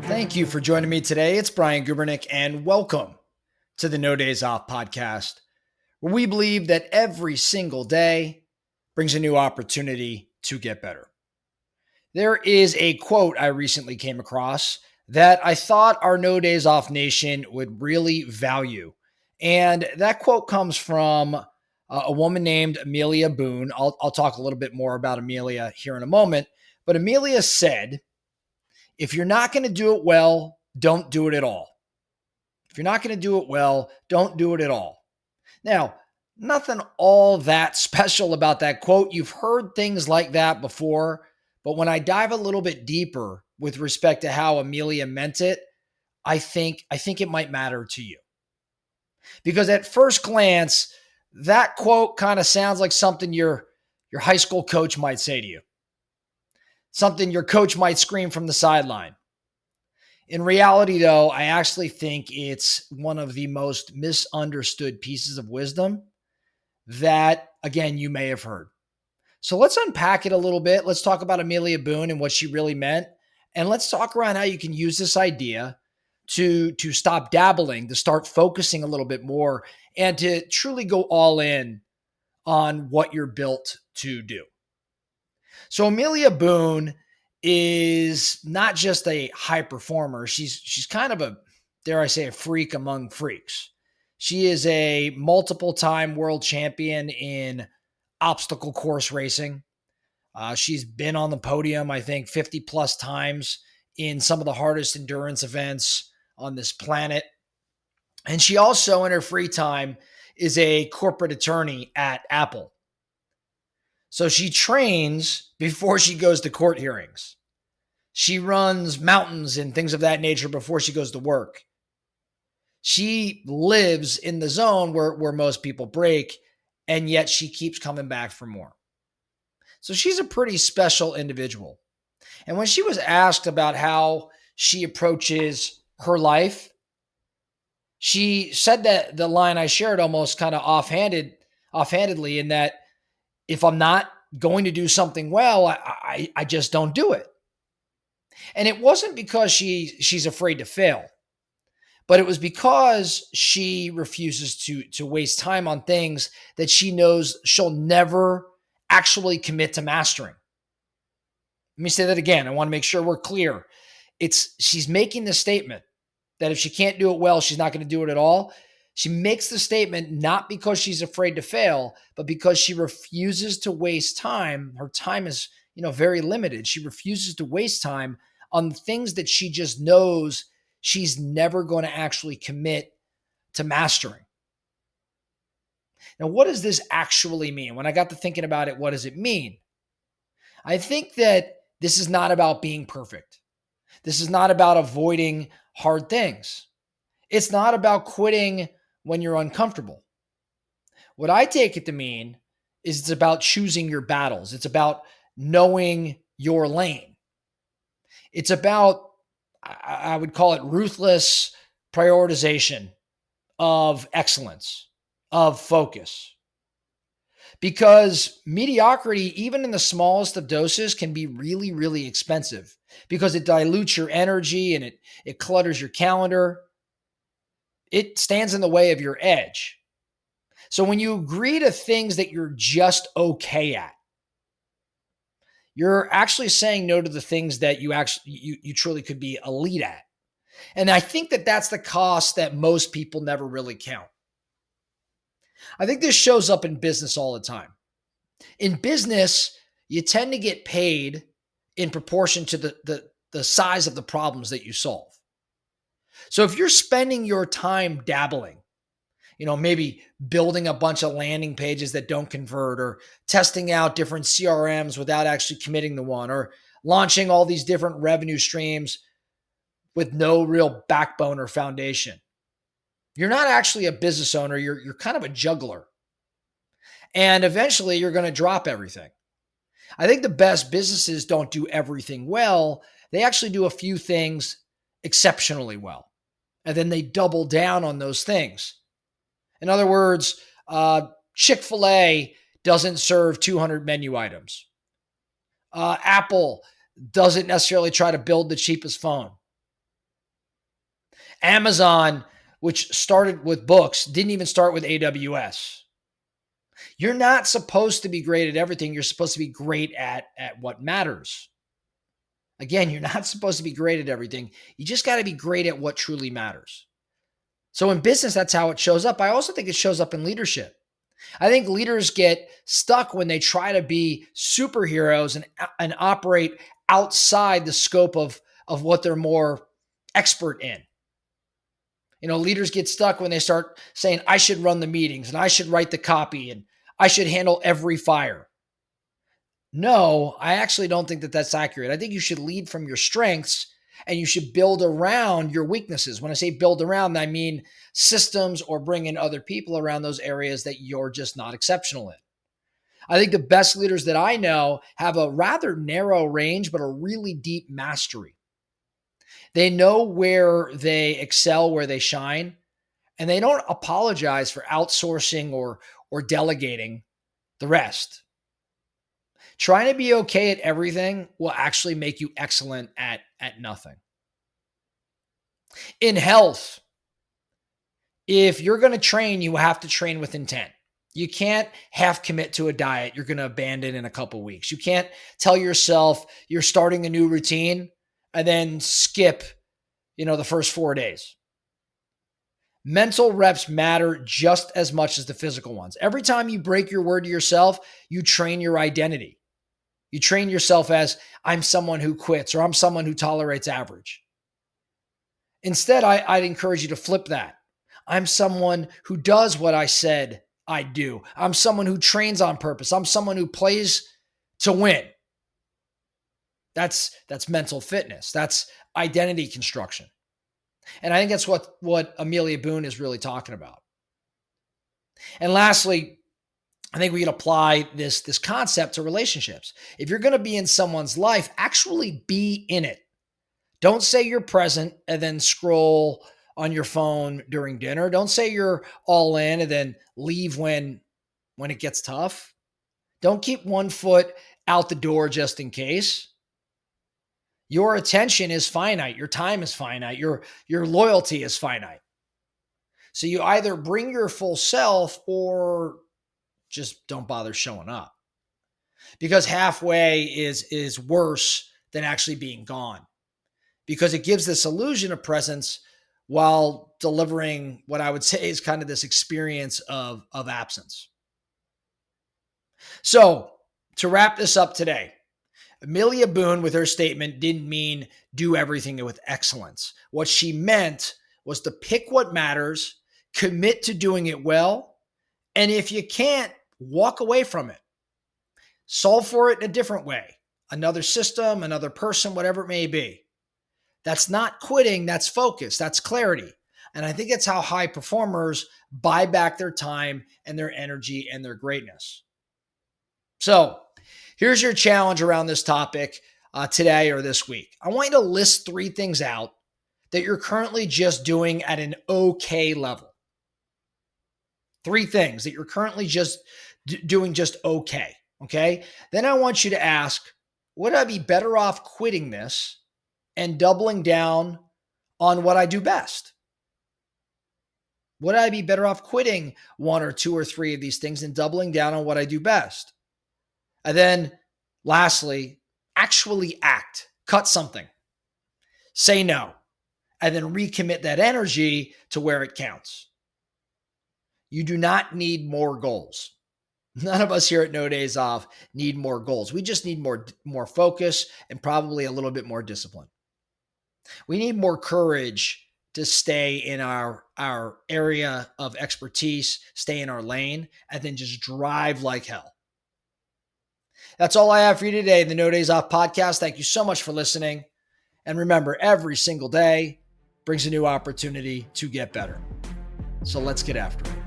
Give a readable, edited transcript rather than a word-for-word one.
Thank you for joining me today. It's Brian Gubernick, and welcome to the No Days Off podcast, where we believe that every single day brings a new opportunity to get better. There is a quote I recently came across that I thought our No Days Off nation would really value. And that quote comes from a woman named Amelia Boone. I'll talk a little bit more about Amelia here in a moment. But Amelia said, if you're not going to do it well, don't do it at all. If you're not going to do it well, don't do it at all. Now, nothing all that special about that quote. You've heard things like that before, but when I dive a little bit deeper with respect to how Amelia meant it, I think it might matter to you. Because at first glance, that quote kind of sounds like something your high school coach might say to you. Something your coach might scream from the sideline. In reality, though, I actually think it's one of the most misunderstood pieces of wisdom that, again, you may have heard. So let's unpack it a little bit. Let's talk about Amelia Boone and what she really meant. And let's talk around how you can use this idea to stop dabbling, to start focusing a little bit more, and to truly go all in on what you're built to do. So Amelia Boone is not just a high performer. She's kind of a, dare I say, a freak among freaks. She is a multiple-time world champion in obstacle course racing. She's been on the podium, I think, 50 plus times in some of the hardest endurance events on this planet. And she also, in her free time, is a corporate attorney at Apple. So she trains before she goes to court hearings. She runs mountains and things of that nature before she goes to work. She lives in the zone where most people break, and yet she keeps coming back for more. So she's a pretty special individual. And when she was asked about how she approaches her life, she said that the line I shared almost kind of offhandedly, in that if I'm not going to do something well, I just don't do it. And it wasn't because she's afraid to fail, but it was because she refuses to waste time on things that she knows she'll never actually commit to mastering. Let me say that again. I want to make sure we're clear. She's making the statement that if she can't do it well, she's not going to do it at all. She makes the statement not because she's afraid to fail, but because she refuses to waste time. Her time is, very limited. She refuses to waste time on things that she just knows she's never going to actually commit to mastering. Now, what does this actually mean? When I got to thinking about it, what does it mean? I think that this is not about being perfect. This is not about avoiding hard things. It's not about quitting when you're uncomfortable. What I take it to mean is it's about choosing your battles. It's about knowing your lane. It's about, I would call it, ruthless prioritization of excellence, of focus. Because mediocrity, even in the smallest of doses, can be really, really expensive because it dilutes your energy and it clutters your calendar. It stands in the way of your edge. So when you agree to things that you're just okay at, you're actually saying no to the things that you truly could be elite at. And I think that that's the cost that most people never really count. I think this shows up in business all the time. In business, you tend to get paid in proportion to the size of the problems that you solve. So if you're spending your time dabbling, maybe building a bunch of landing pages that don't convert, or testing out different CRMs without actually committing to one, or launching all these different revenue streams with no real backbone or foundation, you're not actually a business owner. You're kind of a juggler. And eventually you're going to drop everything. I think the best businesses don't do everything well. They actually do a few things exceptionally well. And then they double down on those things. In other words, Chick-fil-A doesn't serve 200 menu items. Apple doesn't necessarily try to build the cheapest phone. Amazon, which started with books, didn't even start with AWS. You're not supposed to be great at everything. You're supposed to be great at what matters. Again, you're not supposed to be great at everything. You just got to be great at what truly matters. So in business, that's how it shows up. I also think it shows up in leadership. I think leaders get stuck when they try to be superheroes and operate outside the scope of what they're more expert in. Leaders get stuck when they start saying, I should run the meetings and I should write the copy and I should handle every fire. No, I actually don't think that that's accurate. I think you should lead from your strengths and you should build around your weaknesses. When I say build around, I mean systems or bring in other people around those areas that you're just not exceptional in. I think the best leaders that I know have a rather narrow range, but a really deep mastery. They know where they excel, where they shine, and they don't apologize for outsourcing or delegating the rest. Trying to be okay at everything will actually make you excellent at nothing. In health, if you're going to train, you have to train with intent. You can't half commit to a diet you're going to abandon in a couple weeks. You can't tell yourself you're starting a new routine and then skip, the first 4 days. Mental reps matter just as much as the physical ones. Every time you break your word to yourself, you train your identity. You train yourself as, I'm someone who quits or I'm someone who tolerates average. Instead, I'd encourage you to flip that. I'm someone who does what I said I'd do. I'm someone who trains on purpose. I'm someone who plays to win. That's mental fitness. That's identity construction. And I think that's what Amelia Boone is really talking about. And lastly, I think we can apply this concept to relationships. If you're going to be in someone's life, actually be in it. Don't say you're present and then scroll on your phone during dinner. Don't say you're all in and then leave when it gets tough. Don't keep one foot out the door just in case. Your attention is finite. Your time is finite. Your loyalty is finite. So you either bring your full self or just don't bother showing up. Because halfway is worse than actually being gone. Because it gives this illusion of presence while delivering what I would say is kind of this experience of absence. So to wrap this up today, Amelia Boone with her statement didn't mean do everything with excellence. What she meant was to pick what matters, commit to doing it well, and if you can't, walk away from it. Solve for it in a different way. Another system, another person, whatever it may be. That's not quitting, that's focus, that's clarity. And I think that's how high performers buy back their time and their energy and their greatness. So here's your challenge around this topic today or this week. I want you to list 3 things out that you're currently just doing at an okay level. 3 things that you're currently just doing just okay. Okay. Then I want you to ask, would I be better off quitting this and doubling down on what I do best? Would I be better off quitting 1 or 2 or 3 of these things and doubling down on what I do best? And then lastly, actually act, cut something, say no, and then recommit that energy to where it counts. You do not need more goals. None of us here at No Days Off need more goals. We just need more focus and probably a little bit more discipline. We need more courage to stay in our area of expertise, stay in our lane, and then just drive like hell. That's all I have for you today in the No Days Off podcast. Thank you so much for listening. And remember, every single day brings a new opportunity to get better. So let's get after it.